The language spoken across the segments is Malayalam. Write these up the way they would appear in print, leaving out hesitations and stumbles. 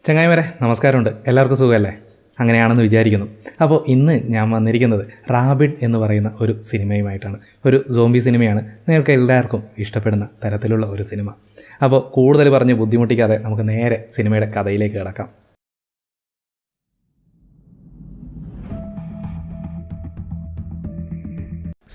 ചങ്ങായിമാരെ നമസ്കാരമുണ്ട്. എല്ലാവർക്കും സുഖമല്ലേ? അങ്ങനെയാണെന്ന് വിചാരിക്കുന്നു. അപ്പോൾ ഇന്ന് ഞാൻ വന്നിരിക്കുന്നത് റാബിഡ് എന്ന് പറയുന്ന ഒരു സിനിമയുമായിട്ടാണ്. ഒരു സോംബി സിനിമയാണ്. നിങ്ങൾക്ക് എല്ലാവർക്കും ഇഷ്ടപ്പെടുന്ന തരത്തിലുള്ള ഒരു സിനിമ. അപ്പോൾ കൂടുതൽ പറഞ്ഞ് ബുദ്ധിമുട്ടിക്കാതെ നമുക്ക് നേരെ സിനിമയുടെ കഥയിലേക്ക് കിടക്കാം.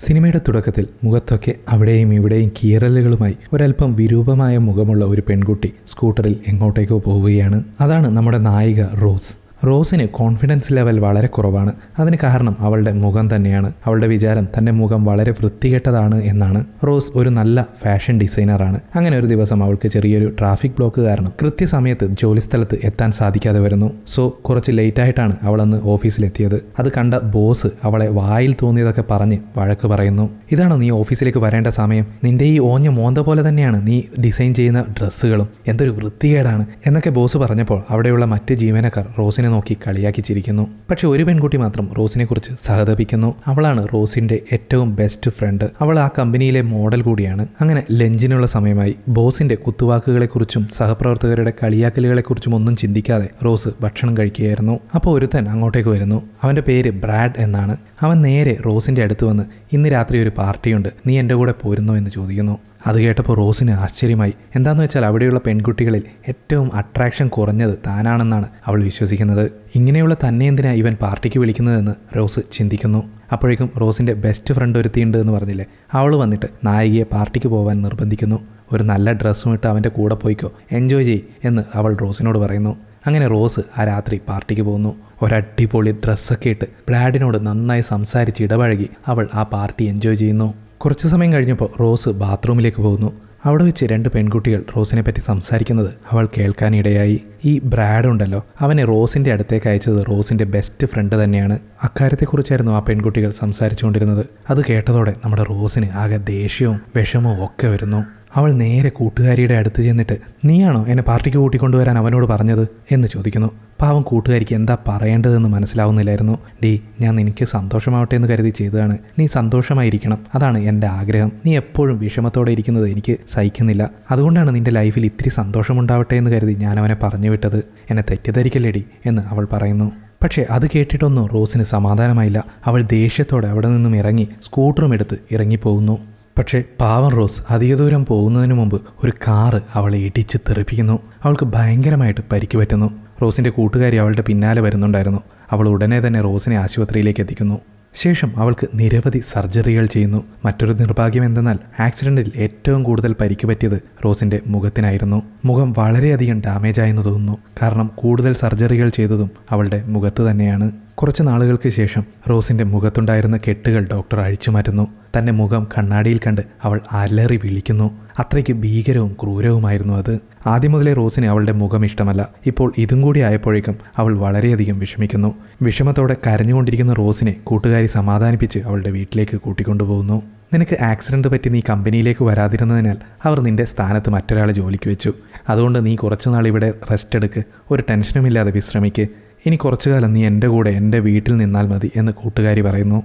സിനിമയുടെ തുടക്കത്തിൽ മുഖത്തൊക്കെ അവിടെയും ഇവിടെയും കീറലുകളുമായി ഒരല്പം വിരൂപമായ മുഖമുള്ള ഒരു പെൺകുട്ടി സ്കൂട്ടറിൽ എങ്ങോട്ടേക്കോ പോവുകയാണ്. അതാണ് നമ്മുടെ നായിക റോസ്. റോസിന് കോൺഫിഡൻസ് ലെവൽ വളരെ കുറവാണ്. അതിന് കാരണം അവളുടെ മുഖം തന്നെയാണ്. അവളുടെ വിചാരം തൻ്റെ മുഖം വളരെ വൃത്തികെട്ടതാണ് എന്നാണ്. റോസ് ഒരു നല്ല ഫാഷൻ ഡിസൈനറാണ്. അങ്ങനെ ഒരു ദിവസം അവൾക്ക് ചെറിയൊരു ട്രാഫിക് ബ്ലോക്ക് കാരണം കൃത്യസമയത്ത് ജോലിസ്ഥലത്ത് എത്താൻ സാധിക്കാതെ വരുന്നു. സോ കുറച്ച് ലേറ്റായിട്ടാണ് അവളന്ന് ഓഫീസിലെത്തിയത്. അത് കണ്ട ബോസ് അവളെ വായിൽ തോന്നിയതൊക്കെ പറഞ്ഞ് വഴക്ക് പറയുന്നു. ഇതാണോ നീ ഓഫീസിലേക്ക് വരേണ്ട സമയം? നിന്റെ ഈ ഓഞ്ഞ മോന്ത പോലെ തന്നെയാണ് നീ ഡിസൈൻ ചെയ്യുന്ന ഡ്രസ്സുകളും, എന്തൊരു വൃത്തികേടാണ് എന്നൊക്കെ ബോസ് പറഞ്ഞപ്പോൾ അവിടെയുള്ള മറ്റ് ജീവനക്കാർ റോസിനെ നോക്കി കളിയാക്കി ചിരിക്കുന്നു. പക്ഷെ ഒരു പെൺകുട്ടി മാത്രം റോസിനെ കുറിച്ച് സഹതപിക്കുന്നു. അവളാണ് റോസിന്റെ ഏറ്റവും ബെസ്റ്റ് ഫ്രണ്ട്. അവൾ ആ കമ്പനിയിലെ മോഡൽ കൂടിയാണ്. അങ്ങനെ ലഞ്ചിനുള്ള സമയമായി. ബോസിന്റെ കുത്തുവാക്കുകളെക്കുറിച്ചും സഹപ്രവർത്തകരുടെ കളിയാക്കലുകളെക്കുറിച്ചും ഒന്നും ചിന്തിക്കാതെ റോസ് ഭക്ഷണം കഴിക്കുകയായിരുന്നു. അപ്പോൾ ഒരുത്തൻ അങ്ങോട്ടേക്ക് വരുന്നു. അവന്റെ പേര് ബ്രാഡ് എന്നാണ്. അവൻ നേരെ റോസിന്റെ അടുത്ത് വന്ന്, ഇന്ന് രാത്രി ഒരു പാർട്ടിയുണ്ട്, നീ എൻ്റെ കൂടെ പോരുന്നോ എന്ന് ചോദിക്കുന്നു. അത് കേട്ടപ്പോൾ റോസിന് ആശ്ചര്യമായി. എന്താണെന്ന് വെച്ചാൽ അവിടെയുള്ള പെൺകുട്ടികളിൽ ഏറ്റവും അട്രാക്ഷൻ കുറഞ്ഞത് താനാണെന്നാണ് അവൾ വിശ്വസിക്കുന്നത്. ഇങ്ങനെയുള്ള തന്നെ എന്തിനാ ഇവൻ പാർട്ടിക്ക് വിളിക്കുന്നതെന്ന് റോസ് ചിന്തിക്കുന്നു. അപ്പോഴേക്കും റോസിൻ്റെ ബെസ്റ്റ് ഫ്രണ്ട് ഒരുത്തിയുണ്ട് എന്ന് പറഞ്ഞില്ലേ, അവൾ വന്നിട്ട് നായികയെ പാർട്ടിക്ക് പോകാൻ നിർബന്ധിക്കുന്നു. ഒരു നല്ല ഡ്രസ്സും ഇട്ട് അവൻ്റെ കൂടെ പോയിക്കോ, എൻജോയ് ചെയ്യ് എന്ന് അവൾ റോസിനോട് പറയുന്നു. അങ്ങനെ റോസ് ആ രാത്രി പാർട്ടിക്ക് പോകുന്നു. ഒരടിപൊളി ഡ്രസ്സൊക്കെ ഇട്ട് ബ്രാഡിനോട് നന്നായി സംസാരിച്ച് ഇടപഴകി അവൾ ആ പാർട്ടി എൻജോയ് ചെയ്യുന്നു. കുറച്ച് സമയം കഴിഞ്ഞപ്പോൾ റോസ് ബാത്റൂമിലേക്ക് പോകുന്നു. അവിടെ വെച്ച് രണ്ട് പെൺകുട്ടികൾ റോസിനെ പറ്റി സംസാരിക്കുന്നത് അവൾ കേൾക്കാനിടയായി. ഈ ബ്രാഡ് ഉണ്ടല്ലോ, അവനെ റോസിൻ്റെ അടുത്തേക്ക് അയച്ചത് റോസിൻ്റെ ബെസ്റ്റ് ഫ്രണ്ട് തന്നെയാണ്. അക്കാര്യത്തെക്കുറിച്ചായിരുന്നു ആ പെൺകുട്ടികൾ സംസാരിച്ചുകൊണ്ടിരുന്നത്. അത് കേട്ടതോടെ നമ്മുടെ റോസിന് ആകെ ദേഷ്യവും വിഷമവും ഒക്കെ വരുന്നു. അവൾ നേരെ കൂട്ടുകാരിയുടെ അടുത്ത് ചെന്നിട്ട്, നീയാണോ എന്നെ പാർട്ടിക്ക് കൂട്ടിക്കൊണ്ടുവരാൻ അവനോട് പറഞ്ഞത് എന്ന് ചോദിക്കുന്നു. പാവം കൂട്ടുകാരിക്ക് എന്താ പറയേണ്ടതെന്ന് മനസ്സിലാവുന്നില്ലായിരുന്നു. ഞാൻ നിനക്ക് സന്തോഷമാവട്ടെ എന്ന് കരുതി ചെയ്തതാണ്. നീ സന്തോഷമായിരിക്കണം, അതാണ് എൻ്റെ ആഗ്രഹം. നീ എപ്പോഴും വിഷമത്തോടെ ഇരിക്കുന്നത് എനിക്ക് സഹിക്കുന്നില്ല. അതുകൊണ്ടാണ് നിൻ്റെ ലൈഫിൽ ഇത്തിരി സന്തോഷമുണ്ടാവട്ടെ എന്ന് കരുതി ഞാൻ അവനെ പറഞ്ഞു വിട്ടത്. എന്നെ തെറ്റിദ്ധരിക്കല്ലേടി എന്ന് അവൾ പറയുന്നു. പക്ഷേ അത് കേട്ടിട്ടൊന്നും റോസിന് സമാധാനമായില്ല. അവൾ ദേഷ്യത്തോടെ അവിടെ നിന്നും ഇറങ്ങി സ്കൂട്ടറും എടുത്ത് ഇറങ്ങിപ്പോകുന്നു. പക്ഷേ പാവം റോസ് അധിക ദൂരം പോകുന്നതിന് മുമ്പ് ഒരു കാറ് അവളെ ഇടിച്ച് തെറിപ്പിക്കുന്നു. അവൾക്ക് ഭയങ്കരമായിട്ട് പരിക്ക് പറ്റുന്നു. റോസിൻ്റെ കൂട്ടുകാരി അവളുടെ പിന്നാലെ വരുന്നുണ്ടായിരുന്നു. അവൾ ഉടനെ തന്നെ റോസിനെ ആശുപത്രിയിലേക്ക് എത്തിക്കുന്നു. ശേഷം അവൾക്ക് നിരവധി സർജറികൾ ചെയ്യുന്നു. മറ്റൊരു നിർഭാഗ്യം എന്തെന്നാൽ ആക്സിഡൻറ്റിൽ ഏറ്റവും കൂടുതൽ പരിക്ക് പറ്റിയത് റോസിൻ്റെ മുഖത്തിനായിരുന്നു. മുഖം വളരെയധികം ഡാമേജായെന്ന് തോന്നുന്നു. കാരണം കൂടുതൽ സർജറികൾ ചെയ്തതും അവളുടെ മുഖത്ത് തന്നെയാണ്. കുറച്ച് നാളുകൾക്ക് ശേഷം റോസിൻ്റെ മുഖത്തുണ്ടായിരുന്ന കെട്ടുകൾ ഡോക്ടർ അഴിച്ചു മാറ്റുന്നു. തൻ്റെ മുഖം കണ്ണാടിയിൽ കണ്ട് അവൾ അലറി വിളിക്കുന്നു. അത്രയ്ക്ക് ഭീകരവും ക്രൂരവുമായിരുന്നു അത്. ആദ്യം മുതലേ റോസിന് അവളുടെ മുഖം ഇഷ്ടമല്ല. ഇപ്പോൾ ഇതും കൂടി ആയപ്പോഴേക്കും അവൾ വളരെയധികം വിഷമിക്കുന്നു. വിഷമത്തോടെ കരഞ്ഞുകൊണ്ടിരിക്കുന്ന റോസിനെ കൂട്ടുകാരി സമാധാനിപ്പിച്ച് അവളുടെ വീട്ടിലേക്ക് കൂട്ടിക്കൊണ്ടുപോകുന്നു. നിനക്ക് ആക്സിഡൻറ്റ് പറ്റി നീ കമ്പനിയിലേക്ക് വരാതിരുന്നതിനാൽ അവർ നിൻ്റെ സ്ഥാനത്ത് മറ്റൊരാളെ ജോലിക്ക് വെച്ചു. അതുകൊണ്ട് നീ കുറച്ചുനാൾ ഇവിടെ റെസ്റ്റ് എടുക്ക്, ഒരു ടെൻഷനുമില്ലാതെ വിശ്രമിക്ക്. ഇനി കുറച്ചു കാലം നീ എൻ്റെ കൂടെ എൻ്റെ വീട്ടിൽ നിന്നാൽ മതി എന്ന് കൂട്ടുകാരി പറയുന്നു.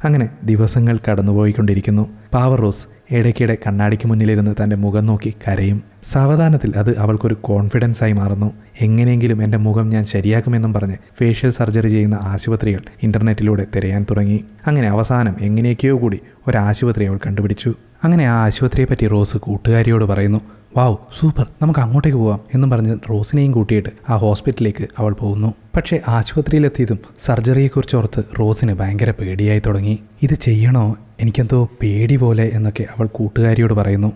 അങ്ങനെ ദിവസങ്ങൾ കടന്നുപോയിക്കൊണ്ടിരിക്കുന്നു. പാവർ റോസ് ഇടയ്ക്കിടെ കണ്ണാടിക്ക് മുന്നിലിരുന്ന് തൻ്റെ മുഖം നോക്കി കരയും. സാവധാനത്തിൽ അത് അവൾക്കൊരു കോൺഫിഡൻസായി മാറുന്നു. എങ്ങനെയെങ്കിലും എൻ്റെ മുഖം ഞാൻ ശരിയാക്കുമെന്നും പറഞ്ഞ് ഫേഷ്യൽ സർജറി ചെയ്യുന്ന ആശുപത്രികൾ ഇൻ്റർനെറ്റിലൂടെ തിരയാൻ തുടങ്ങി. അങ്ങനെ അവസാനം എങ്ങനെയൊക്കെയോ കൂടി ഒരാശുപത്രി അവൾ കണ്ടുപിടിച്ചു. അങ്ങനെ ആ ആശുപത്രിയെപ്പറ്റി റോസ് കൂട്ടുകാരിയോട് പറയുന്നു. വാവ്, സൂപ്പർ, നമുക്ക് അങ്ങോട്ടേക്ക് പോകാം എന്നും പറഞ്ഞ് റോസിനെയും കൂട്ടിയിട്ട് ആ ഹോസ്പിറ്റലിലേക്ക് അവൾ പോകുന്നു. പക്ഷേ ആശുപത്രിയിലെത്തിയതും സർജറിയെക്കുറിച്ച് ഓർത്ത് റോസിന് ഭയങ്കര പേടിയായി തുടങ്ങി. ഇത് ചെയ്യണോ, എനിക്കെന്തോ പേടി പോലെ എന്നൊക്കെ അവൾ കൂട്ടുകാരിയോട് പറയുന്നു.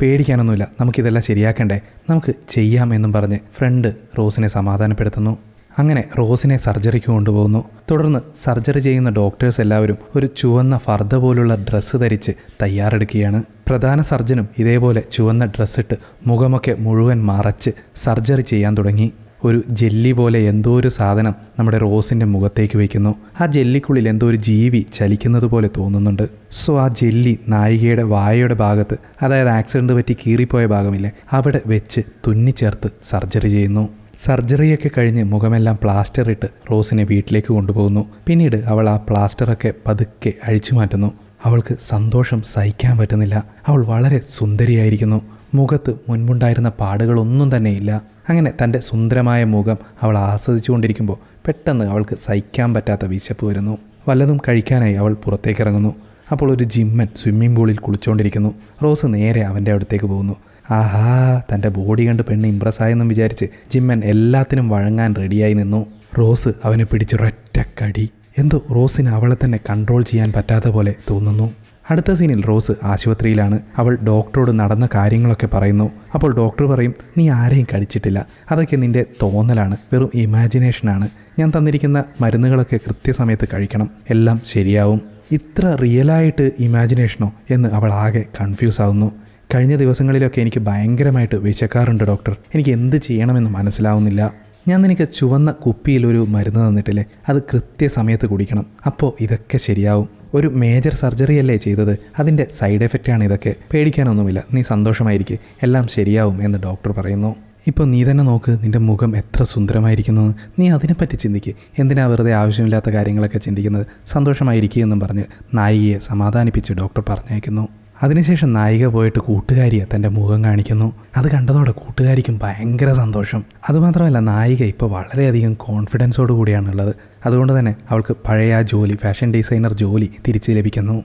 പേടിക്കാനൊന്നുമില്ല, നമുക്കിതെല്ലാം ശരിയാക്കണ്ടേ, നമുക്ക് ചെയ്യാം എന്നും പറഞ്ഞ് ഫ്രണ്ട് റോസിനെ സമാധാനപ്പെടുത്തുന്നു. അങ്ങനെ റോസിനെ സർജറിക്ക് കൊണ്ടുപോകുന്നു. തുടർന്ന് സർജറി ചെയ്യുന്ന ഡോക്ടേഴ്സ് എല്ലാവരും ഒരു ചുവന്ന ഫർദ പോലുള്ള ഡ്രസ്സ് ധരിച്ച് തയ്യാറെടുക്കുകയാണ്. പ്രധാന സർജനും ഇതേപോലെ ചുവന്ന ഡ്രസ്സിട്ട് മുഖമൊക്കെ മുഴുവൻ മറച്ച് സർജറി ചെയ്യാൻ തുടങ്ങി. ഒരു ജെല്ലി പോലെ എന്തോ ഒരു സാധനം നമ്മുടെ റോസിൻ്റെ മുഖത്തേക്ക് വയ്ക്കുന്നു. ആ ജെല്ലിക്കുള്ളിൽ എന്തോ ഒരു ജീവി ചലിക്കുന്നത് പോലെ തോന്നുന്നുണ്ട്. സോ ആ ജെല്ലി നായികയുടെ വായയുടെ ഭാഗത്ത്, അതായത് ആക്സിഡൻറ്റ് പറ്റി കീറിപ്പോയ ഭാഗമില്ലേ, അവിടെ വെച്ച് തുന്നിച്ചേർത്ത് സർജറി ചെയ്യുന്നു. സർജറിയൊക്കെ കഴിഞ്ഞ് മുഖമെല്ലാം പ്ലാസ്റ്റർ ഇട്ട് റോസിനെ വീട്ടിലേക്ക് കൊണ്ടുപോകുന്നു. പിന്നീട് അവൾ ആ പ്ലാസ്റ്ററൊക്കെ പതുക്കെ അഴിച്ചു മാറ്റുന്നു. അവൾക്ക് സന്തോഷം സഹിക്കാൻ പറ്റുന്നില്ല. അവൾ വളരെ സുന്ദരിയായിരിക്കുന്നു. മുഖത്ത് മുൻപുണ്ടായിരുന്ന പാടുകളൊന്നും തന്നെയില്ല. അങ്ങനെ തൻ്റെ സുന്ദരമായ മുഖം അവൾ ആസ്വദിച്ചുകൊണ്ടിരിക്കുമ്പോൾ പെട്ടെന്ന് അവൾക്ക് സഹിക്കാൻ പറ്റാത്ത വിശപ്പ് വരുന്നു. വല്ലതും കഴിക്കാനായി അവൾ പുറത്തേക്കിറങ്ങുന്നു. അപ്പോൾ ഒരു ജിമ്മൻ സ്വിമ്മിംഗ് പൂളിൽ കുളിച്ചുകൊണ്ടിരിക്കുന്നു. റോസ് നേരെ അവൻ്റെ അടുത്തേക്ക് പോകുന്നു. ആഹാ, തൻ്റെ ബോഡി കണ്ട് പെണ്ണ് ഇമ്പ്രസ്സായെന്നും വിചാരിച്ച് ജിമ്മൻ എല്ലാത്തിനും വഴങ്ങാൻ റെഡിയായി നിന്നു. റോസ് അവനെ പിടിച്ചൊരൊറ്റ കടി. എന്തോ റോസിന് അവളെ തന്നെ കൺട്രോൾ ചെയ്യാൻ പറ്റാത്ത പോലെ തോന്നുന്നു. അടുത്ത സീനിൽ റോസ് ആശുപത്രിയിലാണ്. അവൾ ഡോക്ടറോട് നടന്ന കാര്യങ്ങളൊക്കെ പറയുന്നു. അപ്പോൾ ഡോക്ടർ പറയും, നീ ആരെയും കടിച്ചിട്ടില്ല, അതൊക്കെ നിൻ്റെ തോന്നലാണ്, വെറും ഇമാജിനേഷനാണ്. ഞാൻ തന്നിരിക്കുന്ന മരുന്നുകളൊക്കെ കൃത്യസമയത്ത് കഴിക്കണം, എല്ലാം ശരിയാവും. ഇത്ര റിയലായിട്ട് ഇമാജിനേഷനോ എന്ന് അവൾ ആകെ കൺഫ്യൂസ് ആവുന്നു. കഴിഞ്ഞ ദിവസങ്ങളിലൊക്കെ എനിക്ക് ഭയങ്കരമായിട്ട് വിശക്കാറുണ്ട് ഡോക്ടർ, എനിക്ക് എന്ത് ചെയ്യണമെന്ന് മനസ്സിലാവുന്നില്ല. ഞാൻ നിനക്ക് ചുവന്ന കുപ്പിയിൽ ഒരു മരുന്ന് തന്നിട്ടില്ലേ, അത് കൃത്യസമയത്ത് കുടിക്കണം, അപ്പോൾ ഇതൊക്കെ ശരിയാവും. ഒരു മേജർ സർജറി അല്ലേ ചെയ്തത്, അതിൻ്റെ സൈഡ് എഫക്റ്റാണ് ഇതൊക്കെ, പേടിക്കാനൊന്നുമില്ല, നീ സന്തോഷമായിരിക്കും, എല്ലാം ശരിയാവും എന്ന് ഡോക്ടർ പറയുന്നു. ഇപ്പോൾ നീ തന്നെ നോക്ക്, നിൻ്റെ മുഖം എത്ര സുന്ദരമായിരിക്കുന്നു, നീ അതിനെപ്പറ്റി ചിന്തിക്കുക, എന്തിനാ വെറുതെ ആവശ്യമില്ലാത്ത കാര്യങ്ങളൊക്കെ ചിന്തിക്കുന്നത്, സന്തോഷമായിരിക്കുക എന്നും പറഞ്ഞ് നായികയെ സമാധാനിപ്പിച്ച് ഡോക്ടർ പറഞ്ഞയക്കുന്നു. അതിനുശേഷം നായിക പോയിട്ട് കൂട്ടുകാരിയെ തൻ്റെ മുഖം കാണിക്കുന്നു. അത് കണ്ടതോടെ കൂട്ടുകാരിക്കും ഭയങ്കര സന്തോഷം. അതുമാത്രമല്ല, നായിക ഇപ്പോൾ വളരെയധികം കോൺഫിഡൻസോട് കൂടിയാണുള്ളത്. അതുകൊണ്ട് തന്നെ അവൾക്ക് പഴയ ആ ജോലി, ഫാഷൻ ഡിസൈനർ ജോലി തിരിച്ച് ലഭിക്കുന്നു.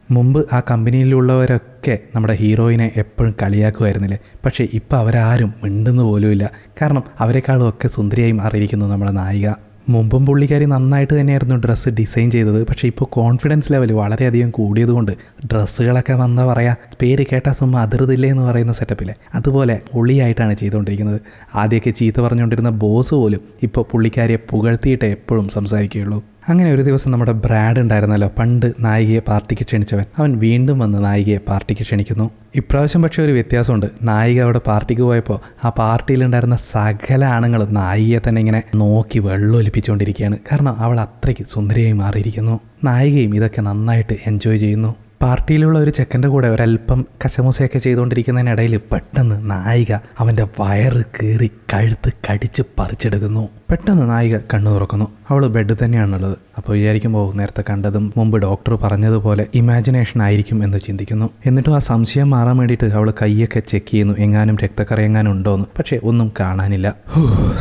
മുമ്പ് ആ കമ്പനിയിലുള്ളവരൊക്കെ നമ്മുടെ ഹീറോയിനെ എപ്പോഴും കളിയാക്കുമായിരുന്നില്ലേ, പക്ഷേ ഇപ്പോൾ അവരാരും മിണ്ടുന്നു പോലുമില്ല. കാരണം അവരെക്കാളും ഒക്കെ സുന്ദരിയായി മാറിയിരിക്കുന്നു നമ്മുടെ നായിക. മുമ്പും പുള്ളിക്കാരി നന്നായിട്ട് തന്നെയായിരുന്നു ഡ്രസ്സ് ഡിസൈൻ ചെയ്തത്, പക്ഷേ ഇപ്പോൾ കോൺഫിഡൻസ് ലെവൽ വളരെയധികം കൂടിയതുകൊണ്ട് ഡ്രസ്സുകളൊക്കെ വന്നാൽ പറയാം, പേര് കേട്ടാൽ സുമ്മാ അതിർതില്ലേ എന്ന് പറയുന്ന സെറ്റപ്പിലെ അതുപോലെ പൊളിയായിട്ടാണ് ചെയ്തുകൊണ്ടിരിക്കുന്നത്. ആദ്യമൊക്കെ ചീത്ത പറഞ്ഞുകൊണ്ടിരുന്ന ബോസ് പോലും ഇപ്പോൾ പുള്ളിക്കാരിയെ പുകഴ്ത്തിയിട്ട് എപ്പോഴും സംസാരിക്കുകയുള്ളൂ. അങ്ങനെ ഒരു ദിവസം നമ്മുടെ ബ്രാഡ് ഉണ്ടായിരുന്നല്ലോ, പണ്ട് നായികയെ പാർട്ടിക്ക് ക്ഷണിച്ചവൻ, അവൻ വീണ്ടും വന്ന് നായികയെ പാർട്ടിക്ക് ക്ഷണിക്കുന്നു. ഇപ്രാവശ്യം പക്ഷേ ഒരു വ്യത്യാസമുണ്ട്. നായിക അവിടെ പാർട്ടിക്ക് പോയപ്പോൾ ആ പാർട്ടിയിലുണ്ടായിരുന്ന സകല ആണുങ്ങളും നായികയെ തന്നെ ഇങ്ങനെ നോക്കി വെള്ളമൊലിപ്പിച്ചുകൊണ്ടിരിക്കുകയാണ്. കാരണം അവൾ അത്രയ്ക്ക് സുന്ദരിയായി മാറിയിരിക്കുന്നു. നായികയും ഇതൊക്കെ നന്നായിട്ട് എൻജോയ് ചെയ്യുന്നു. പാർട്ടിയിലുള്ള ഒരു ചെക്കൻ്റെ കൂടെ ഒരല്പം കശമുസയൊക്കെ ചെയ്തുകൊണ്ടിരിക്കുന്നതിനിടയിൽ പെട്ടെന്ന് നായിക അവൻ്റെ വയറ് കീറി കഴുത്ത് കടിച്ച് പറിച്ചെടുക്കുന്നു. പെട്ടെന്ന് നായിക കണ്ണു തുറക്കുന്നു. അവൾ ബെഡ് തന്നെയാണുള്ളത്. അപ്പോൾ വിചാരിക്കുമ്പോൾ നേരത്തെ കണ്ടതും മുമ്പ് ഡോക്ടർ പറഞ്ഞതുപോലെ ഇമാജിനേഷൻ ആയിരിക്കും എന്ന് ചിന്തിക്കുന്നു. എന്നിട്ടും ആ സംശയം മാറാൻ വേണ്ടിയിട്ട് അവൾ കൈയൊക്കെ ചെക്ക് ചെയ്യുന്നു, എങ്ങാനും രക്തക്കറ എങ്ങാനും ഉണ്ടോയെന്ന്. പക്ഷേ ഒന്നും കാണാനില്ല.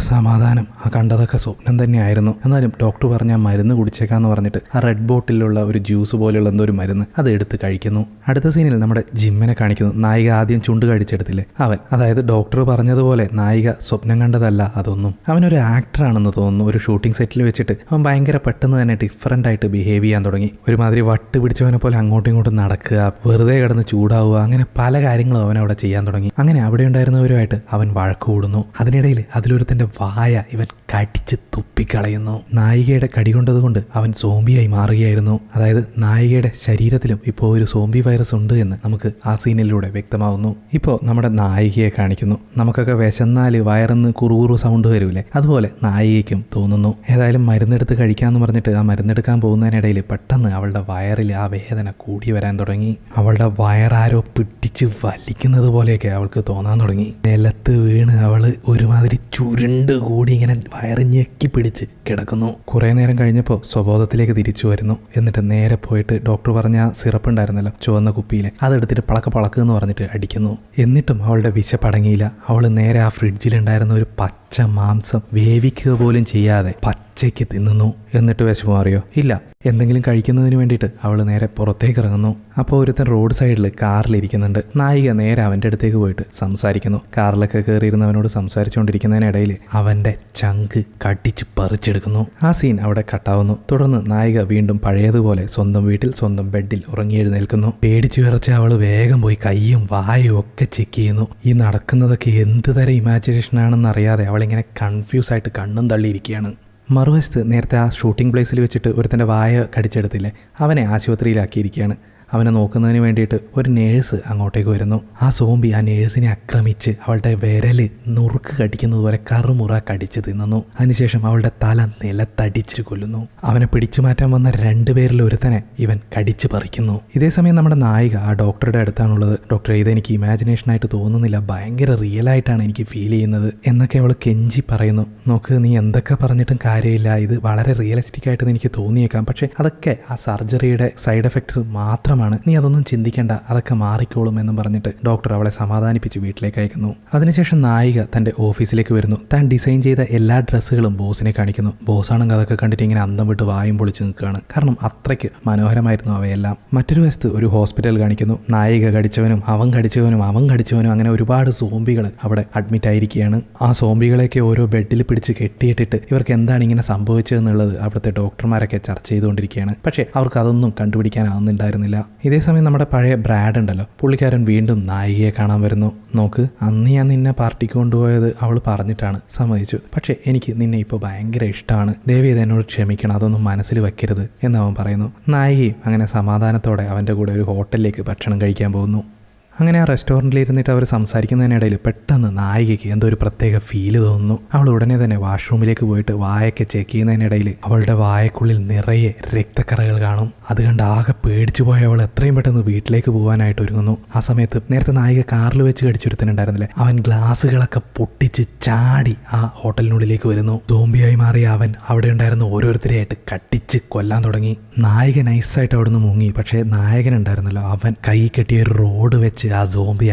സമാധാനം, ആ കണ്ടതൊക്കെ സ്വപ്നം തന്നെയായിരുന്നു. എന്നാലും ഡോക്ടർ പറഞ്ഞ മരുന്ന് കുടിച്ചേക്കാന്ന് പറഞ്ഞിട്ട് ആ റെഡ് ബോട്ടിലുള്ള ഒരു ജ്യൂസ് പോലെയുള്ള എന്തോ ഒരു മരുന്ന് അത് എടുത്ത് കഴിക്കുന്നു. അടുത്ത സീനിൽ നമ്മുടെ ജിമ്മിനെ കാണിക്കുന്നു. നായിക ആദ്യം ചുണ്ട് കടിച്ചെടുത്തില്ലേ, അവൻ, അതായത് ഡോക്ടർ പറഞ്ഞതുപോലെ നായിക സ്വപ്നം കണ്ടതല്ല അതൊന്നും. അവനൊരു ആക്ടറാണെന്ന് തോന്നുന്നു. ഒരു ഷൂട്ടിംഗ് സെറ്റിൽ വെച്ചിട്ട് അവൻ ഭയങ്കര പെട്ടെന്ന് തന്നെ ഡിഫറൻ്റ് ആയിട്ട് ബിഹേവ് ചെയ്യാൻ തുടങ്ങി. ഒരുമാതിരി വട്ട് പിടിച്ചവനെ പോലെ അങ്ങോട്ടും ഇങ്ങോട്ടും നടക്കുക, വെറുതെ കിടന്ന് ചൂടാവുക, അങ്ങനെ പല കാര്യങ്ങളും അവൻ അവിടെ ചെയ്യാൻ തുടങ്ങി. അങ്ങനെ അവിടെ ഉണ്ടായിരുന്നവരുമായിട്ട് അവൻ വഴക്ക് കൂടുന്നു. അതിനിടയിൽ അതിലൊരുത്തൻ്റെ വായ ഇവൻ കടിച്ച് തുപ്പിക്കളയുന്നു. നായികയുടെ കടി കൊണ്ടതുകൊണ്ട് അവൻ സോംബിയായി മാറുകയായിരുന്നു. അതായത് നായികയുടെ ശരീരത്തിലും ഇപ്പോൾ ഒരു സോംബി വൈറസ് ഉണ്ട് എന്ന് നമുക്ക് ആ സീനിലൂടെ വ്യക്തമാവുന്നു. ഇപ്പോൾ നമ്മുടെ നായികയെ കാണിക്കുന്നു. നമുക്കൊക്കെ വിശന്നാൽ വയറിന്ന് കുറുകുറു സൗണ്ട് വരൂലേ, അതുപോലെ നായികയ്ക്കും തോന്നുന്നു. ഏതായാലും മരുന്നെടുത്ത് കഴിക്കാമെന്ന് പറഞ്ഞിട്ട് ആ മരുന്നെടുക്കാൻ പോകുന്നതിനിടയിൽ പെട്ടെന്ന് അവളുടെ വയറിൽ ആ വേദന കൂടി വരാൻ തുടങ്ങി. അവളുടെ വയറാരോ പിടിച്ച് വലിക്കുന്നത് പോലെയൊക്കെ അവൾക്ക് തോന്നാൻ തുടങ്ങി. നിലത്ത് വീണ് അവൾ ഒരുമാതിരി ചുരുണ്ട് കൂടി ഇങ്ങനെ വയറ് ഞെക്കി പിടിച്ച് കിടക്കുന്നു. കുറേ നേരം കഴിഞ്ഞപ്പോൾ സ്വബോധത്തിലേക്ക് തിരിച്ചു വരുന്നു. എന്നിട്ട് നേരെ പോയിട്ട് ഡോക്ടർ പറഞ്ഞ സിറപ്പ് ഉണ്ടായിരുന്നല്ലോ ചുവന്ന കുപ്പിയിലെ, അതെടുത്തിട്ട് പളക്ക് എന്ന് പറഞ്ഞിട്ട് അടിക്കുന്നു. എന്നിട്ടും അവളുടെ വിശപ്പടങ്ങിയില്ല. അവൾ നേരെ ആ ഫ്രിഡ്ജിലുണ്ടായിരുന്ന ഒരു പച്ച മാംസം വേവിക്കുക പോലും ചെയ്യാതെ പച്ചയ്ക്ക് തിന്നുന്നു. എന്നിട്ട് വിശപ്പ് മാറിയോ? ഇല്ല. എന്തെങ്കിലും കഴിക്കുന്നതിന് വേണ്ടിയിട്ട് അവൾ നേരെ പുറത്തേക്ക് ഇറങ്ങുന്നു. അപ്പോൾ ഒരുത്തൻ റോഡ് സൈഡിൽ കാറിലിരിക്കുന്നുണ്ട്. നായിക നേരെ അവൻ്റെ അടുത്തേക്ക് പോയിട്ട് സംസാരിക്കുന്നു. കാറിലൊക്കെ കയറിയിരുന്നവനോട് സംസാരിച്ചുകൊണ്ടിരിക്കുന്നതിനിടയിൽ അവൻ്റെ ചങ്ക് കടിച്ച് പറിച്ചെടുക്കുന്നു. ആ സീൻ അവിടെ കട്ടാവുന്നു. തുടർന്ന് നായിക വീണ്ടും പഴയതുപോലെ സ്വന്തം വീട്ടിൽ സ്വന്തം ബെഡിൽ ഉറങ്ങി എഴുന്നേൽക്കുന്നു. പേടിച്ചു വിറച്ച അവൾ വേഗം പോയി കൈയും വായും ഒക്കെ ചെക്ക് ചെയ്യുന്നു. ഈ നടക്കുന്നതൊക്കെ എന്ത് തരം ഇമാജിനേഷൻ ആണെന്ന് അറിയാതെ അവളിങ്ങനെ കൺഫ്യൂസ് ആയിട്ട് കണ്ണും തള്ളിയിരിക്കുകയാണ്. മറുവശത്ത് നേരത്തെ ആ ഷൂട്ടിംഗ് പ്ലേസിൽ വെച്ചിട്ട് ഒരുത്തൻ്റെ വായ കടിച്ചെടുത്തില്ലേ, അവനെ ആശുപത്രിയിലാക്കിയിരിക്കുകയാണ്. അവനെ നോക്കുന്നതിന് വേണ്ടിയിട്ട് ഒരു നേഴ്സ് അങ്ങോട്ടേക്ക് വരുന്നു. ആ സോംബി ആ നേഴ്സിനെ ആക്രമിച്ച് അവളുടെ വിരല് നുറുക്ക് കടിക്കുന്നത് പോലെ കറുമുറ കടിച്ച് തിന്നുന്നു. അതിനുശേഷം അവളുടെ തല നിലത്തടിച്ച് കൊല്ലുന്നു. അവനെ പിടിച്ചു മാറ്റാൻ വന്ന രണ്ടുപേരിൽ ഒരുത്തനെ ഇവൻ കടിച്ച് പറിക്കുന്നു. ഇതേസമയം നമ്മുടെ നായിക ആ ഡോക്ടറുടെ അടുത്താണുള്ളത്. ഡോക്ടറെ, ഇതെനിക്ക് ഇമാജിനേഷനായിട്ട് തോന്നുന്നില്ല, ഭയങ്കര റിയലായിട്ടാണ് എനിക്ക് ഫീൽ ചെയ്യുന്നത് എന്നൊക്കെ അവൾ കെഞ്ചി പറയുന്നു. നോക്ക്, നീ എന്തൊക്കെ പറഞ്ഞിട്ടും കാര്യമില്ല, ഇത് വളരെ റിയലിസ്റ്റിക് ആയിട്ട് എനിക്ക് തോന്നിയേക്കാം, പക്ഷേ അതൊക്കെ ആ സർജറിയുടെ സൈഡ് എഫക്ട്സ് മാത്രമാണ് പ്രശ്നമാണ്, നീ അതൊന്നും ചിന്തിക്കേണ്ട, അതൊക്കെ മാറിക്കോളും എന്നും പറഞ്ഞിട്ട് ഡോക്ടർ അവളെ സമാധാനിപ്പിച്ച് വീട്ടിലേക്ക് അയക്കുന്നു. അതിനുശേഷം നായിക തന്റെ ഓഫീസിലേക്ക് വരുന്നു. താൻ ഡിസൈൻ ചെയ്ത എല്ലാ ഡ്രസ്സുകളും ബോസിനെ കാണിക്കുന്നു. ബോസാണെങ്കിൽ അതൊക്കെ കണ്ടിട്ട് ഇങ്ങനെ അന്തം വിട്ട് വായും പൊളിച്ച് നിൽക്കുകയാണ്. കാരണം അത്രയ്ക്ക് മനോഹരമായിരുന്നു അവയെല്ലാം. മറ്റൊരു വശത്ത് ഒരു ഹോസ്പിറ്റൽ കാണിക്കുന്നു. നായിക കടിച്ചവനും അവൻ കടിച്ചവനും അങ്ങനെ ഒരുപാട് സോംബികൾ അവിടെ അഡ്മിറ്റ് ആയിരിക്കുകയാണ്. ആ സോംബികളെയൊക്കെ ഓരോ ബെഡിൽ പിടിച്ച് കെട്ടിയിട്ടിട്ട് ഇവർക്ക് എന്താണ് ഇങ്ങനെ സംഭവിച്ചതെന്നുള്ളത് അവിടുത്തെ ഡോക്ടർമാരൊക്കെ ചർച്ച ചെയ്തുകൊണ്ടിരിക്കുകയാണ്. പക്ഷേ അവർക്ക് അതൊന്നും കണ്ടുപിടിക്കാനാവുന്നുണ്ടായിരുന്നില്ല. ഇതേസമയം നമ്മുടെ പഴയ ബ്രാഡ് ഉണ്ടല്ലോ, പുള്ളിക്കാരൻ വീണ്ടും നായികയെ കാണാൻ വരുന്നു. നോക്ക്, അന്ന് ഞാൻ നിന്നെ പാർട്ടിക്ക് കൊണ്ടുപോയത് അവൾ പറഞ്ഞിട്ടാണ്, സമ്മതിച്ചു. പക്ഷേ എനിക്ക് നിന്നെ ഇപ്പോൾ ഭയങ്കര ഇഷ്ടമാണ്, ദയവേത് എന്നോട് ക്ഷമിക്കണം, അതൊന്നും മനസ്സിൽ വെക്കരുത് എന്ന് അവൻ പറയുന്നു. നായികയും അങ്ങനെ സമാധാനത്തോടെ അവൻ്റെ കൂടെ ഒരു ഹോട്ടലിലേക്ക് ഭക്ഷണം കഴിക്കാൻ പോകുന്നു. അങ്ങനെ ആ റെസ്റ്റോറൻറ്റിൽ ഇരുന്നിട്ട് അവർ സംസാരിക്കുന്നതിനിടയിൽ പെട്ടെന്ന് നായികയ്ക്ക് എന്തോ ഒരു പ്രത്യേക ഫീല് തോന്നുന്നു. അവൾ ഉടനെ തന്നെ വാഷ്റൂമിലേക്ക് പോയിട്ട് വായൊക്കെ ചെക്ക് ചെയ്യുന്നതിനിടയിൽ അവളുടെ വായക്കുള്ളിൽ നിറയെ രക്തക്കറകൾ കാണും. അത് കണ്ട് ആകെ പേടിച്ചു പോയ അവൾ എത്രയും പെട്ടെന്ന് വീട്ടിലേക്ക് പോകാനായിട്ട് ഒരുങ്ങുന്നു. ആ സമയത്ത് നേരത്തെ നായിക കാറിൽ വെച്ച് കടിച്ചൊരുത്തനുണ്ടായിരുന്നില്ലേ, അവൻ ഗ്ലാസ്സുകളൊക്കെ പൊട്ടിച്ച് ചാടി ആ ഹോട്ടലിനുള്ളിലേക്ക് വരുന്നു. സോംബിയായി മാറിയ അവൻ അവിടെ ഉണ്ടായിരുന്ന ഓരോരുത്തരെയായിട്ട് കട്ടിച്ച് കൊല്ലാൻ തുടങ്ങി. നായിക നൈസായിട്ട് അവിടുന്ന് മുങ്ങി. പക്ഷേ നായകൻ ഉണ്ടായിരുന്നല്ലോ, അവൻ കൈ കെട്ടിയ ഒരു റോഡ് വെച്ച് ആ സോംബി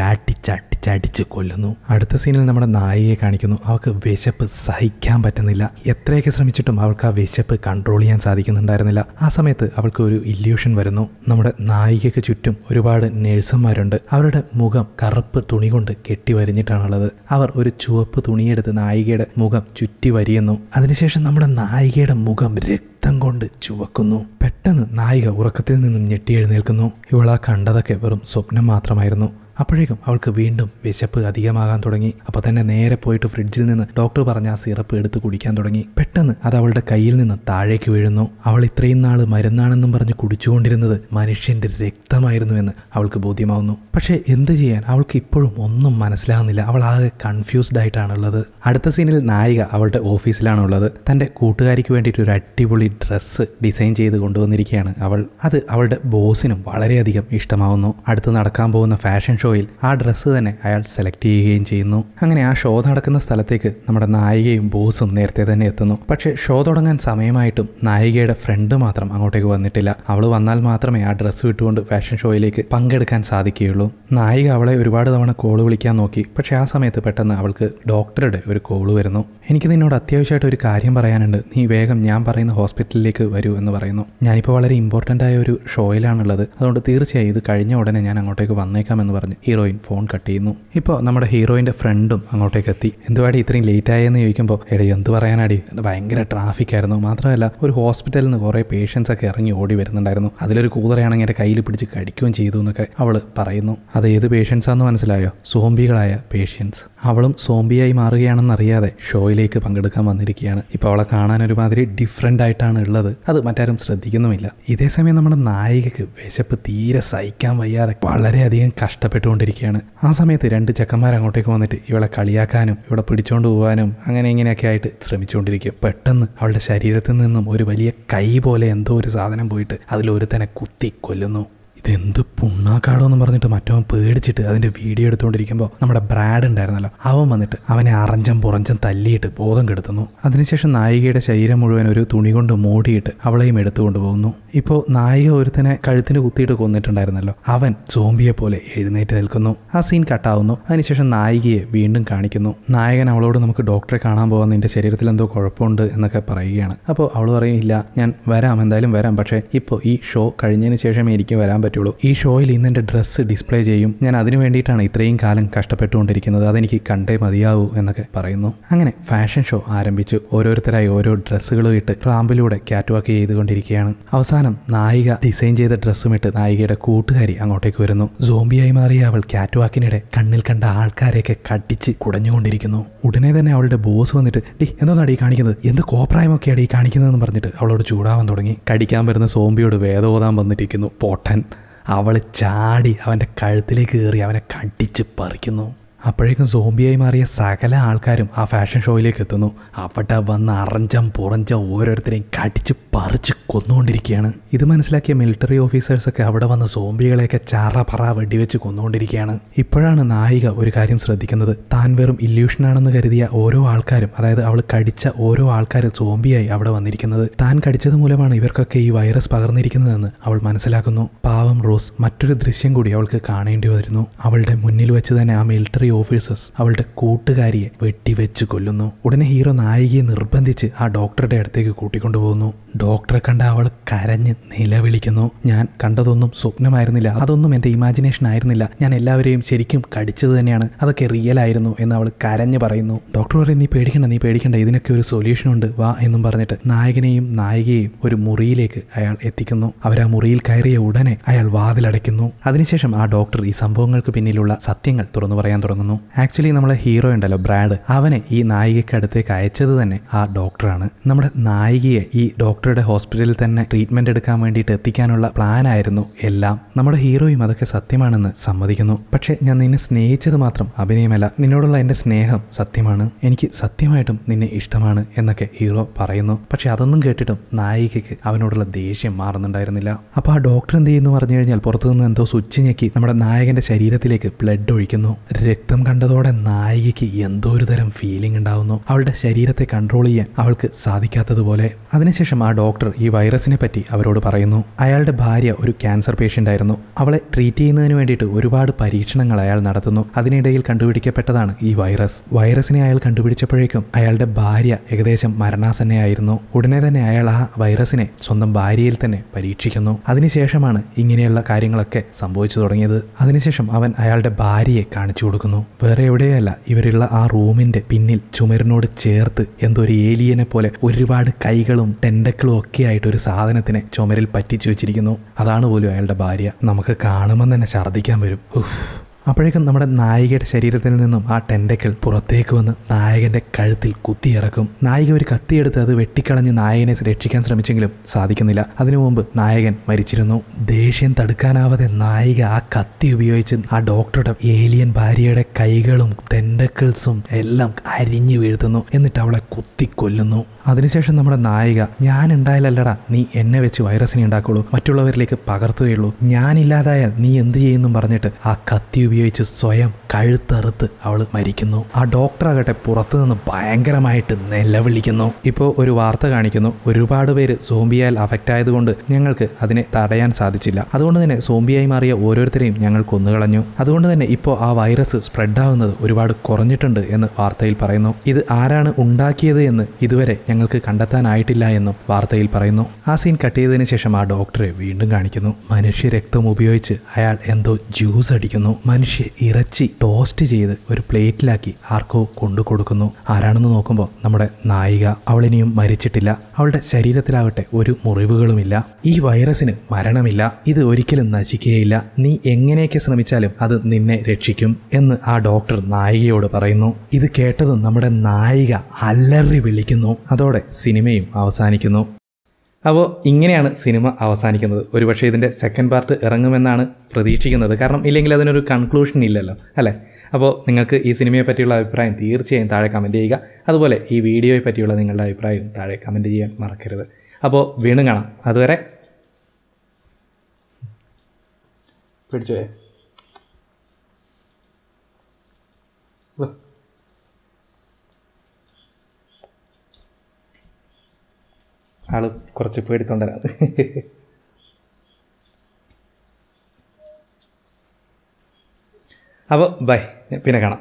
അടിച്ച് കൊല്ലുന്നു. അടുത്ത സീനിൽ നമ്മുടെ നായികയെ കാണിക്കുന്നു. അവൾക്ക് വിശപ്പ് സഹിക്കാൻ പറ്റുന്നില്ല. എത്രയൊക്കെ ശ്രമിച്ചിട്ടും അവൾക്ക് ആ വിശപ്പ് കൺട്രോൾ ചെയ്യാൻ സാധിക്കുന്നുണ്ടായിരുന്നില്ല. ആ സമയത്ത് അവൾക്ക് ഒരു ഇല്യൂഷൻ വരുന്നു. നമ്മുടെ നായികയ്ക്ക് ചുറ്റും ഒരുപാട് നഴ്സുമാരുണ്ട്. അവരുടെ മുഖം കറുപ്പ് തുണി കൊണ്ട് കെട്ടി വരിഞ്ഞിട്ടാണുള്ളത്. അവർ ഒരു ചുവപ്പ് തുണിയെടുത്ത് നായികയുടെ മുഖം ചുറ്റി വരിയുന്നു. അതിനുശേഷം നമ്മുടെ നായികയുടെ മുഖം രക്തം കൊണ്ട് ചുവക്കുന്നു. പെട്ടെന്ന് നായിക ഉറക്കത്തിൽ നിന്നും ഞെട്ടി എഴുന്നേൽക്കുന്നു. ഇവളാ കണ്ടതൊക്കെ വെറും സ്വപ്നം മാത്രമായിരുന്നു. അപ്പോഴേക്കും അവൾക്ക് വീണ്ടും വിശപ്പ് അധികമാകാൻ തുടങ്ങി. അപ്പോൾ തന്നെ നേരെ പോയിട്ട് ഫ്രിഡ്ജിൽ നിന്ന് ഡോക്ടർ പറഞ്ഞ ആ സിറപ്പ് എടുത്ത് കുടിക്കാൻ തുടങ്ങി. പെട്ടെന്ന് അത് അവളുടെ കയ്യിൽ നിന്ന് താഴേക്ക് വീഴുന്നു. അവൾ ഇത്രയും നാൾ മരുന്നാണെന്നും പറഞ്ഞ് കുടിച്ചുകൊണ്ടിരുന്നത് മനുഷ്യൻ്റെ രക്തമായിരുന്നു എന്ന് അവൾക്ക് ബോധ്യമാവുന്നു. പക്ഷേ എന്ത് ചെയ്യാൻ, അവൾക്ക് ഇപ്പോഴും ഒന്നും മനസ്സിലാകുന്നില്ല. അവൾ ആകെ കൺഫ്യൂസ്ഡ് ആയിട്ടാണുള്ളത്. അടുത്ത സീനിൽ നായിക അവളുടെ ഓഫീസിലാണുള്ളത്. തൻ്റെ കൂട്ടുകാരിക്ക് വേണ്ടിയിട്ട് ഒരു അടിപൊളി ഡ്രസ്സ് ഡിസൈൻ ചെയ്ത് കൊണ്ടുവന്നിരിക്കുകയാണ് അവൾ. അത് അവളുടെ ബോസിനും വളരെയധികം ഇഷ്ടമാവുന്നു. അടുത്ത് നടക്കാൻ പോകുന്ന ഫാഷൻ ഷോയിൽ ആ ഡ്രസ്സ് തന്നെ അയാൾ സെലക്ട് ചെയ്യുകയും ചെയ്യുന്നു. അങ്ങനെ ആ ഷോ നടക്കുന്ന സ്ഥലത്തേക്ക് നമ്മുടെ നായികയും ബോസും നേരത്തെ തന്നെ എത്തുന്നു. പക്ഷേ ഷോ തുടങ്ങാൻ സമയമായിട്ടും നായികയുടെ ഫ്രണ്ട് മാത്രം അങ്ങോട്ടേക്ക് വന്നിട്ടില്ല. അവൾ വന്നാൽ മാത്രമേ ആ ഡ്രസ്സ് വിട്ടുകൊണ്ട് ഫാഷൻ ഷോയിലേക്ക് പങ്കെടുക്കാൻ സാധിക്കുകയുള്ളൂ. നായിക അവളെ ഒരുപാട് തവണ കോൾ വിളിക്കാൻ നോക്കി. പക്ഷേ ആ സമയത്ത് പെട്ടെന്ന് അവൾക്ക് ഡോക്ടറുടെ ഒരു കോൾ വരുന്നു. എനിക്ക് നിന്നോട് അത്യാവശ്യമായിട്ട് ഒരു കാര്യം പറയാനുണ്ട്, നീ വേഗം ഞാൻ പറയുന്ന ഹോസ്പിറ്റലിലേക്ക് വരൂ എന്ന് പറയുന്നു. ഞാനിപ്പോൾ വളരെ ഇമ്പോർട്ടൻ്റ് ആയ ഒരു ഷോയിലാണുള്ളത്, അതുകൊണ്ട് തീർച്ചയായും ഇത് കഴിഞ്ഞ ഉടനെ ഞാൻ അങ്ങോട്ടേക്ക് വന്നേക്കാമെന്ന് പറഞ്ഞ് ഹീറോയിൻ ഫോൺ കട്ട് ചെയ്യുന്നു. ഇപ്പോൾ നമ്മുടെ ഹീറോയിൻ്റെ ഫ്രണ്ടും അങ്ങോട്ടേക്ക് എത്തി. എന്തുവാടി ഇത്രയും ലേറ്റ് ആയെന്ന് ചോദിക്കുമ്പോൾ, എടേ എന്ത് പറയാനാടി, ഭയങ്കര ട്രാഫിക് ആയിരുന്നു, മാത്രമല്ല ഒരു ഹോസ്പിറ്റലിൽ നിന്ന് കുറേ പേഷ്യൻസ് ഒക്കെ ഇറങ്ങി ഓടി വരുന്നുണ്ടായിരുന്നു, അതിലൊരു കൂതറയാണെങ്കിൽ എൻ്റെ കയ്യിൽ പിടിച്ച് കടിക്കുകയും ചെയ്തു എന്നൊക്കെ അവൾ പറയുന്നു. അത് ഏത് പേഷ്യൻസാന്ന് മനസ്സിലായോ? സോംബികളായ പേഷ്യൻസ്. അവളും സോംബിയായി മാറുകയാണെന്നറിയാതെ ഷോയിലേക്ക് പങ്കെടുക്കാൻ വന്നിരിക്കുകയാണ്. ഇപ്പോൾ അവളെ കാണാൻ ഒരുമാതിരി ഡിഫറെൻ്റ് ആയിട്ടാണ് ഉള്ളത്. അത് മറ്റാരും ശ്രദ്ധിക്കുന്നുമില്ല. ഇതേസമയം നമ്മുടെ നായികക്ക് വിശപ്പ് തീരെ സഹിക്കാൻ വയ്യാതെ വളരെയധികം കഷ്ടപ്പെട്ടുകൊണ്ടിരിക്കുകയാണ്. ആ സമയത്ത് രണ്ട് ചെക്കന്മാർ അങ്ങോട്ടേക്ക് വന്നിട്ട് ഇവളെ കളിയാക്കാനും ഇവിടെ പിടിച്ചുകൊണ്ട് പോകാനും അങ്ങനെ ഇങ്ങനെയൊക്കെ ആയിട്ട് ശ്രമിച്ചുകൊണ്ടിരിക്കും. പെട്ടെന്ന് അവളുടെ ശരീരത്തിൽ നിന്നും ഒരു വലിയ കൈ പോലെ എന്തോ ഒരു സാധനം പോയിട്ട് അതിലൊരുത്തനെ കുത്തി കൊല്ലുന്നു. ഇതെന്ത് പുണ്ണാക്കാടോ എന്ന് പറഞ്ഞിട്ട് മറ്റവൻ പേടിച്ചിട്ട് അതിൻ്റെ വീഡിയോ എടുത്തുകൊണ്ടിരിക്കുമ്പോൾ നമ്മുടെ ബ്രാഡ് ഉണ്ടായിരുന്നല്ലോ, അവൻ വന്നിട്ട് അവനെ അറഞ്ചം പുറഞ്ചം തല്ലിയിട്ട് ബോധം കെടുത്തുന്നു. അതിനുശേഷം നായികയുടെ ശരീരം മുഴുവൻ ഒരു തുണി കൊണ്ട് മൂടിയിട്ട് അവളെയും എടുത്തുകൊണ്ട് പോകുന്നു. ഇപ്പോൾ നായിക ഒരുത്തനെ കഴുത്തിന് കുത്തിയിട്ട് കൊന്നിട്ടുണ്ടായിരുന്നല്ലോ, അവൻ സോംബിയെ പോലെ എഴുന്നേറ്റ് നിൽക്കുന്നു. ആ സീൻ കട്ടാവുന്നു. അതിനുശേഷം നായികയെ വീണ്ടും കാണിക്കുന്നു. നായകൻ അവളോട് നമുക്ക് ഡോക്ടറെ കാണാൻ പോകാൻ, നിന്റെ ശരീരത്തിൽ എന്തോ കുഴപ്പമുണ്ട് എന്നൊക്കെ പറയുകയാണ്. അപ്പോൾ അവൾ പറയും, ഇല്ല ഞാൻ വരാം, എന്തായാലും വരാം, പക്ഷേ ഇപ്പോൾ ഈ ഷോ കഴിഞ്ഞതിന് ശേഷമേ എനിക്ക് വരാൻ പറ്റുള്ളൂ. ഈ ഷോയിൽ ഇന്ന് എൻ്റെ ഡ്രസ്സ് ഡിസ്പ്ലേ ചെയ്യും, ഞാൻ അതിനു വേണ്ടിയിട്ടാണ് ഇത്രയും കാലം കഷ്ടപ്പെട്ടുകൊണ്ടിരിക്കുന്നത്, അതെനിക്ക് കണ്ടേ മതിയാവൂ എന്നൊക്കെ പറയുന്നു. അങ്ങനെ ഫാഷൻ ഷോ ആരംഭിച്ചു. ഓരോരുത്തരായി ഓരോ ഡ്രസ്സുകളും ഇട്ട് റാമ്പിലൂടെ ക്യാറ്റ് വാക്ക് ചെയ്തുകൊണ്ടിരിക്കുകയാണ്. അവസാനം നായിക ഡിസൈൻ ചെയ്ത ഡ്രസ്സുമിട്ട് നായികയുടെ കൂട്ടുകാരി അങ്ങോട്ടേക്ക് വരുന്നു. സോംബിയായി മാറിയ അവൾ ക്യാറ്റ് വാക്കിനിടെ കണ്ണിൽ കണ്ട ആൾക്കാരെയൊക്കെ കടിച്ച് കുടഞ്ഞുകൊണ്ടിരിക്കുന്നു. ഉടനെ തന്നെ അവളുടെ ബോസ് വന്നിട്ട്, എന്തോന്നാണ് ഈ കാണിക്കുന്നത്, എന്ത് കോപ്രായമൊക്കെയാണ് ഈ കാണിക്കുന്നതെന്ന് പറഞ്ഞിട്ട് അവളോട് ചൂടാവാൻ തുടങ്ങി. കടിക്കാൻ വരുന്ന സോംബിയോട് വേദോതാൻ വന്നിരിക്കുന്നു പൊട്ടൻ. അവൾ ചാടി അവൻ്റെ കഴുത്തിലേക്ക് കയറി അവനെ കടിച്ച് പറിക്കുന്നു. അപ്പോഴേക്കും സോംബിയായി മാറിയ സകല ആൾക്കാരും ആ ഫാഷൻ ഷോയിലേക്ക് എത്തുന്നു. അവിടെ വന്ന് അറഞ്ചം പുറഞ്ചം ഓരോരുത്തരെയും കടിച്ച് പറിച്ച് കൊന്നുകൊണ്ടിരിക്കുകയാണ്. ഇത് മനസ്സിലാക്കിയ മിലിറ്ററി ഓഫീസേഴ്സൊക്കെ അവിടെ വന്ന് സോംബികളെയൊക്കെ ചറ പറ വെടിവെച്ച് കൊന്നുകൊണ്ടിരിക്കുകയാണ്. ഇപ്പോഴാണ് നായിക ഒരു കാര്യം ശ്രദ്ധിക്കുന്നത്. താൻ വെറും ഇല്യൂഷനാണെന്ന് കരുതിയ ഓരോ ആൾക്കാരും, അതായത് അവൾ കടിച്ച ഓരോ ആൾക്കാരും സോംബിയായി അവിടെ വന്നിരിക്കുന്നത്. താൻ കടിച്ചത് മൂലമാണ് ഇവർക്കൊക്കെ ഈ വൈറസ് പകർന്നിരിക്കുന്നതെന്ന് അവൾ മനസ്സിലാക്കുന്നു. പാവം റോസ് മറ്റൊരു ദൃശ്യം കൂടി അവൾക്ക് കാണേണ്ടി വരുന്നു. അവളുടെ മുന്നിൽ വെച്ച് തന്നെ ആ മിലിറ്ററി ഓഫീസേഴ്സ് അവളുടെ കൂട്ടുകാരിയെ വെട്ടിവെച്ച് കൊല്ലുന്നു. ഉടനെ ഹീറോ നായികയെ നിർബന്ധിച്ച് ആ ഡോക്ടറുടെ അടുത്തേക്ക് കൂട്ടിക്കൊണ്ടുപോകുന്നു. ഡോക്ടറെ കണ്ട അവൾ കരഞ്ഞ് നിലവിളിക്കുന്നു. ഞാൻ കണ്ടതൊന്നും സ്വപ്നമായിരുന്നില്ല, അതൊന്നും എൻ്റെ ഇമാജിനേഷൻ ആയിരുന്നില്ല, ഞാൻ എല്ലാവരെയും ശരിക്കും കടിച്ചത് തന്നെയാണ്, അതൊക്കെ റിയൽ ആയിരുന്നു എന്ന് അവൾ കരഞ്ഞ് പറയുന്നു. ഡോക്ടർ പറയും, നീ പേടിക്കണ്ട, ഇതിനൊക്കെ ഒരു സൊല്യൂഷൻ ഉണ്ട്, വാ എന്നും പറഞ്ഞിട്ട് നായകനെയും നായികയെയും ഒരു മുറിയിലേക്ക് അയാൾ എത്തിക്കുന്നു. അവർ ആ മുറിയിൽ കയറിയ ഉടനെ അയാൾ വാതിലടയ്ക്കുന്നു. അതിനുശേഷം ആ ഡോക്ടർ ഈ സംഭവങ്ങൾക്ക് പിന്നിലുള്ള സത്യങ്ങൾ തുറന്നു പറയാൻ തുടങ്ങുന്നു. ആക്ച്വലി നമ്മളെ ഹീറോ ഉണ്ടല്ലോ ബ്രാഡ്, അവനെ ഈ നായികയ്ക്ക് അടുത്തേക്ക് അയച്ചത് തന്നെ ആ ഡോക്ടറാണ്. നമ്മുടെ നായികയെ ഈ ഡോക്ടറുടെ ഹോസ്പിറ്റലിൽ തന്നെ ട്രീറ്റ്മെന്റ് എടുക്കാൻ വേണ്ടിയിട്ട് എത്തിക്കാനുള്ള പ്ലാൻ ആയിരുന്നു എല്ലാം. നമ്മുടെ ഹീറോയും അതൊക്കെ സത്യമാണെന്ന് സമ്മതിക്കുന്നു. പക്ഷെ ഞാൻ നിന്നെ സ്നേഹിച്ചത് മാത്രം അഭിനയമല്ല, നിന്നോടുള്ള എൻ്റെ സ്നേഹം സത്യമാണ്, എനിക്ക് സത്യമായിട്ടും നിന്നെ ഇഷ്ടമാണ് എന്നൊക്കെ ഹീറോ പറയുന്നു. പക്ഷെ അതൊന്നും കേട്ടിട്ടും നായികയ്ക്ക് അവനോടുള്ള ദേഷ്യം മാറുന്നുണ്ടായിരുന്നില്ല. അപ്പോൾ ആ ഡോക്ടർ എന്ത് ചെയ്യുന്നു പറഞ്ഞു കഴിഞ്ഞാൽ പുറത്തുനിന്ന് എന്തോ സ്വിച്ച് ഞെക്കി നമ്മുടെ നായകന്റെ ശരീരത്തിലേക്ക് ബ്ലഡ് ഒഴിക്കുന്നു. രക്തം കണ്ടതോടെ നായികയ്ക്ക് എന്തോ ഒരു തരം ഫീലിംഗ് ഉണ്ടാവുന്നു. അവളുടെ ശരീരത്തെ കൺട്രോൾ ചെയ്യാൻ അവൾക്ക് സാധിക്കാത്തതുപോലെ. അതിനുശേഷം ആ ഡോക്ടർ ഈ വൈറസിനെ പറ്റി അവരോട് പറയുന്നു. അയാളുടെ ഭാര്യ ഒരു ക്യാൻസർ പേഷ്യൻ്റ് ആയിരുന്നു. അവളെ ട്രീറ്റ് ചെയ്യുന്നതിന് വേണ്ടിയിട്ട് ഒരുപാട് പരീക്ഷണങ്ങൾ അയാൾ നടത്തുന്നു. അതിനിടയിൽ കണ്ടുപിടിക്കപ്പെട്ടതാണ് ഈ വൈറസിനെ അയാൾ കണ്ടുപിടിച്ചപ്പോഴേക്കും അയാളുടെ ഭാര്യ ഏകദേശം മരണാസന്നയായിരുന്നു. ഉടനെ തന്നെ അയാൾ ആ വൈറസിനെ സ്വന്തം ഭാര്യയിൽ തന്നെ പരീക്ഷിക്കുന്നു. അതിനുശേഷമാണ് ഇങ്ങനെയുള്ള കാര്യങ്ങളൊക്കെ സംഭവിച്ചു തുടങ്ങിയത്. അതിനുശേഷം അവൻ അയാളുടെ ഭാര്യയെ കാണിച്ചു കൊടുക്കുന്നു. വേറെ എവിടെയല്ല, ഇവരുള്ള ആ റൂമിന്റെ പിന്നിൽ ചുമരിനോട് ചേർത്ത് എന്തോ ഒരു ഏലിയനെ പോലെ ഒരുപാട് കൈകളും ടെൻഡക്കിളും ഒക്കെ ആയിട്ട് ഒരു സാധനത്തിനെ ചുമരിൽ പറ്റിച്ചു വെച്ചിരിക്കുന്നു. അതാണ് പോലും അയാളുടെ ഭാര്യ. നമുക്ക് കാണുമ്പോൾ തന്നെ ഛർദ്ദിക്കാൻ വരും. അപ്പോഴേക്കും നമ്മുടെ നായികയുടെ ശരീരത്തിൽ നിന്നും ആ ടെൻഡക്കിൾ പുറത്തേക്ക് വന്ന് നായകന്റെ കഴുത്തിൽ കുത്തിയിറക്കും. നായിക ഒരു കത്തിയെടുത്ത് അത് വെട്ടിക്കളഞ്ഞ് നായകനെ രക്ഷിക്കാൻ ശ്രമിച്ചെങ്കിലും സാധിക്കുന്നില്ല. അതിനു മുമ്പ് നായകൻ മരിച്ചിരുന്നു. ദേഷ്യം തടുക്കാനാവാതെ നായിക ആ കത്തി ഉപയോഗിച്ച് ആ ഡോക്ടറുടെ ഏലിയൻ ഭാര്യയുടെ കൈകളും ടെൻഡക്കിൾസും എല്ലാം അരിഞ്ഞു വീഴ്ത്തുന്നു. എന്നിട്ട് അവളെ കുത്തിക്കൊല്ലുന്നു. അതിനുശേഷം നമ്മുടെ നായിക, ഞാൻ ഉണ്ടായാലല്ലടാ നീ എന്നെ വെച്ച് വൈറസിനെ ഉണ്ടാക്കുള്ളൂ, മറ്റുള്ളവരിലേക്ക് പകർത്തുകയുള്ളൂ, ഞാനില്ലാതായാൽ നീ എന്ത് ചെയ്യുന്നു പറഞ്ഞിട്ട് ആ കത്തി ഉപയോഗിച്ച് സ്വയം കഴുത്തറുത്ത് അവൾ മരിക്കുന്നു. ആ ഡോക്ടറാകട്ടെ പുറത്തുനിന്ന് ഭയങ്കരമായിട്ട് നിലവിളിക്കുന്നു. ഇപ്പോൾ ഒരു വാർത്ത കാണിക്കുന്നു, ഒരുപാട് പേര് സോംബിയാൽ അഫക്റ്റ് ആയതുകൊണ്ട് ഞങ്ങൾക്ക് അതിനെ തടയാൻ സാധിച്ചില്ല, അതുകൊണ്ട് തന്നെ സോംബിയായി മാറിയ ഓരോരുത്തരെയും ഞങ്ങൾ കൊന്നുകളഞ്ഞു, അതുകൊണ്ട് തന്നെ ഇപ്പോൾ ആ വൈറസ് സ്പ്രെഡ് ആവുന്നത് ഒരുപാട് കുറഞ്ഞിട്ടുണ്ട് എന്ന് വാർത്തയിൽ പറയുന്നു. ഇത് ആരാണ് ഉണ്ടാക്കിയത് എന്ന് ഇതുവരെ ഞങ്ങൾക്ക് കണ്ടെത്താനായിട്ടില്ല എന്നും വാർത്തയിൽ പറയുന്നു. ആ സീൻ കട്ട് ചെയ്തതിന് ശേഷം ആ ഡോക്ടറെ വീണ്ടും കാണിക്കുന്നു. മനുഷ്യ രക്തം ഉപയോഗിച്ച് അയാൾ എന്തോ ജ്യൂസ് അടിക്കുന്നു. മനുഷ്യ ഇറച്ചി ടോസ്റ്റ് ചെയ്ത് ഒരു പ്ലേറ്റിലാക്കി ആർക്കോ കൊണ്ടു കൊടുക്കുന്നു. ആരാണെന്ന് നോക്കുമ്പോൾ നമ്മുടെ നായിക. അവളിനിയും മരിച്ചിട്ടില്ല. അവളുടെ ശരീരത്തിലാവട്ടെ ഒരു മുറിവുകളുമില്ല. ഈ വൈറസിന് മരണമില്ല, ഇത് ഒരിക്കലും നശിക്കുകയില്ല, നീ എങ്ങനെയൊക്കെ ശ്രമിച്ചാലും അത് നിന്നെ രക്ഷിക്കും എന്ന് ആ ഡോക്ടർ നായികയോട് പറയുന്നു. ഇത് കേട്ടതും നമ്മുടെ നായിക അലറി വിളിക്കുന്നു. അതോടെ സിനിമയും അവസാനിക്കുന്നു. അപ്പോൾ ഇങ്ങനെയാണ് സിനിമ അവസാനിക്കുന്നത്. ഒരുപക്ഷെ ഇതിൻ്റെ സെക്കൻഡ് പാർട്ട് ഇറങ്ങുമെന്നാണ് പ്രതീക്ഷിക്കുന്നത്. കാരണം ഇല്ലെങ്കിൽ അതിനൊരു കൺക്ലൂഷൻ ഇല്ലല്ലോ, അല്ലേ? അപ്പോൾ നിങ്ങൾക്ക് ഈ സിനിമയെ പറ്റിയുള്ള അഭിപ്രായം തീർച്ചയായും താഴെ കമൻറ്റ് ചെയ്യുക. അതുപോലെ ഈ വീഡിയോയെ പറ്റിയുള്ള നിങ്ങളുടെ അഭിപ്രായം താഴെ കമൻറ്റ് ചെയ്യാൻ മറക്കരുത്. അപ്പോൾ വീണ്ടും കാണാം. അതുവരെ പിടിച്ചോയേ. ആള് കുറച്ച് പേടിത്തൊണ്ടരാത്. അപ്പോൾ ബൈ, പിന്നെ കാണാം.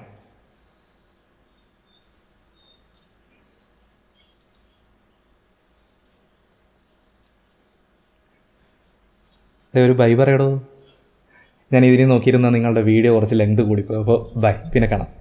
ഒരു ബൈ പറയടോ. ഞാൻ ഇതിനെ നോക്കിയിരുന്ന നിങ്ങളുടെ വീഡിയോ കുറച്ച് ലെങ്ത് കൂടിപ്പോയി. അപ്പോൾ ബൈ, പിന്നെ കാണാം.